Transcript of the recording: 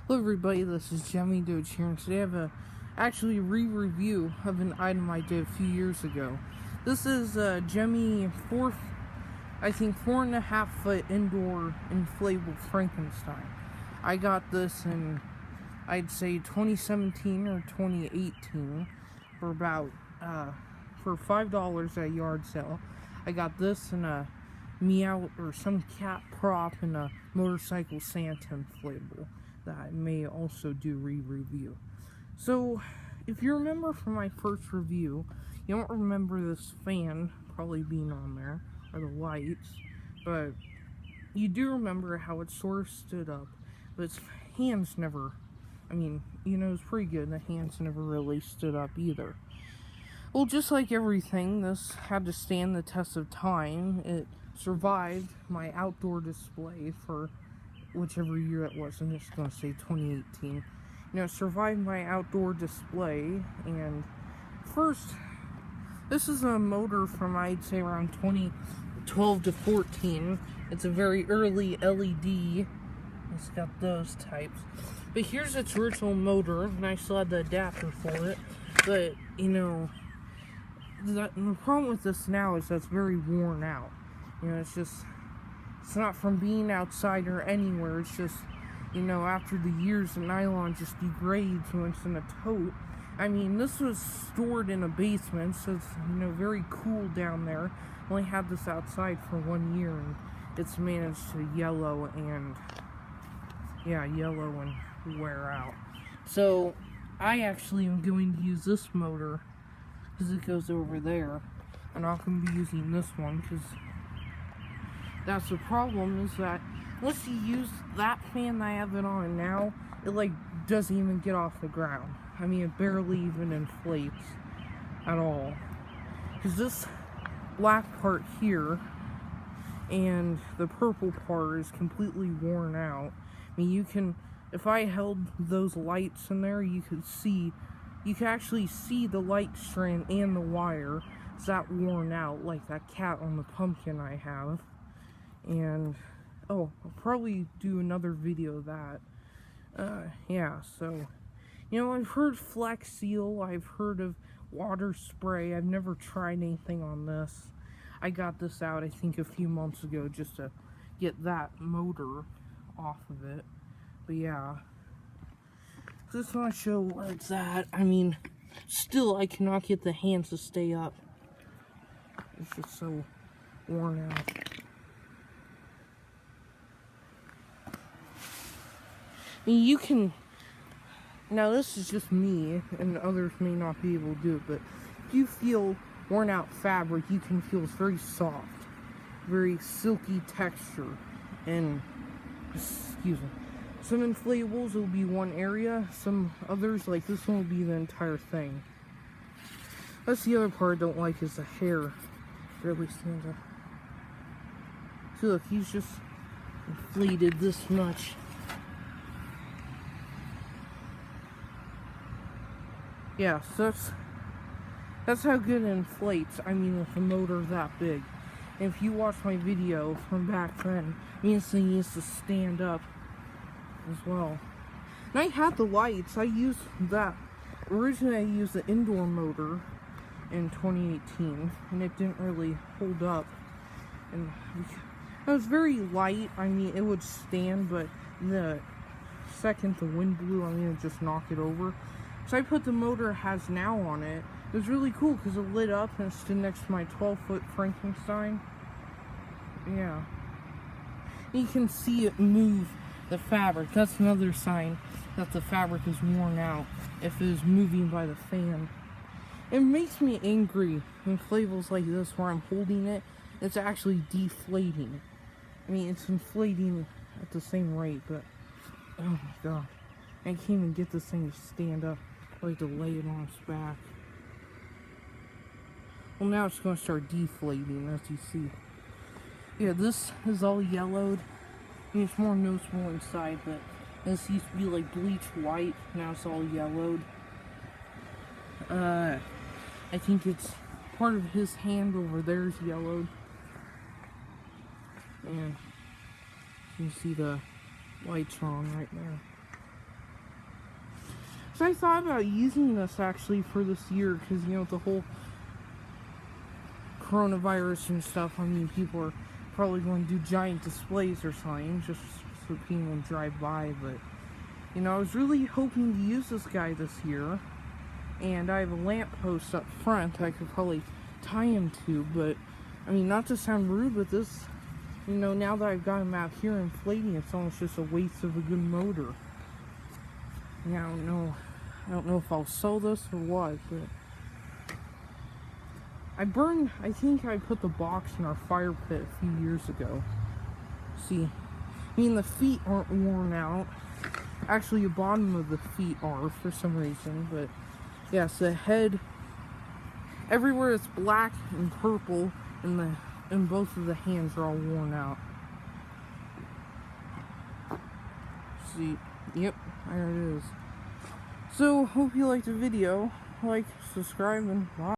Hello everybody, this is Gemmy here, and today I have actually re-review of an item I did a few years ago. This is Gemmy 4.5 foot indoor inflatable Frankenstein. I got this in, I'd say 2017 or 2018 for about, for $5 at a yard sale. I got this in a meow or some cat prop and a motorcycle Santa inflatable that I may also do re-review. So, if you remember from my first review, you don't remember this fan probably being on there, or the lights, but you do remember how it sort of stood up, but its hands never, it's pretty good, the hands never really stood up either. Well, just like everything, this had to stand the test of time. It survived my outdoor display for whichever year it was. I'm just going to say 2018. It survived my outdoor display, and first, this is a motor from, I'd say, around 2012 to 14. It's a very early LED. It's got those types. But here's its original motor, and I still had the adapter for it. But, the problem with this now is that it's very worn out. It's not from being outside or anywhere. It's just, after the years, the nylon just degrades when it's in a tote. This was stored in a basement, so it's, very cool down there. Only had this outside for 1 year, and it's managed to yellow and wear out. So, I actually am going to use this motor, because it goes over there. I'm not going to be using this one, because that's the problem, is that unless you use that fan that I have it on now, it doesn't even get off the ground. It barely even inflates at all. Because this black part here and the purple part is completely worn out. If I held those lights in there, you could actually see the light strand and the wire. It's that worn out, like that cat on the pumpkin I have. And, I'll probably do another video of that. So, I've heard Flex Seal, I've heard of water spray. I've never tried anything on this. I got this out, I think, a few months ago just to get that motor off of it. But yeah, just want to show where it's at. Still, I cannot get the hands to stay up. It's just so worn out. Now this is just me, and others may not be able to do it, but if you feel worn out fabric, you can feel it's very soft, very silky texture, and, excuse me, some inflatables will be one area, some others, like this one, will be the entire thing. That's the other part I don't like, is the hair barely stands up. See, look, he's just inflated this much. Yeah, so that's how good it inflates, with a motor that big. And if you watch my video from back then, this thing used to stand up as well. And I had the lights. I used that. Originally, I used the indoor motor in 2018, and it didn't really hold up. And it was very light. It would stand, but the second the wind blew, it would just knock it over. So I put the motor it has now on it. It was really cool because it lit up and it stood next to my 12-foot Frankenstein. Yeah. You can see it move the fabric. That's another sign that the fabric is worn out, if it is moving by the fan. It makes me angry when inflatables like this, where I'm holding it, it's actually deflating. It's inflating at the same rate, but oh my god. I can't even get this thing to stand up. I like to lay it on its back. Well, now it's going to start deflating, as you see. Yeah, this is all yellowed. It's more noticeable inside, but this used to be like bleach white. Now it's all yellowed. I think it's part of his hand over there is yellowed. And you can see the lights are on right now. So I thought about using this actually for this year, because, you know, the whole coronavirus and stuff, I mean, people are probably going to do giant displays or something just so people can drive by. But, you know, I was really hoping to use this guy this year, and I have a lamppost up front I could probably tie him to. But I mean, not to sound rude, but this, you know, now that I've got him out here inflating, it's almost just a waste of a good motor. Yeah, I don't know if I'll sell this or what, but I think I put the box in our fire pit a few years ago. See, I mean, the feet aren't worn out. Actually, the bottom of the feet are for some reason, but yes, the head, everywhere it's black and purple, and both of the hands are all worn out. See, yep, there it is. So, hope you liked the video. Like, subscribe, and bye.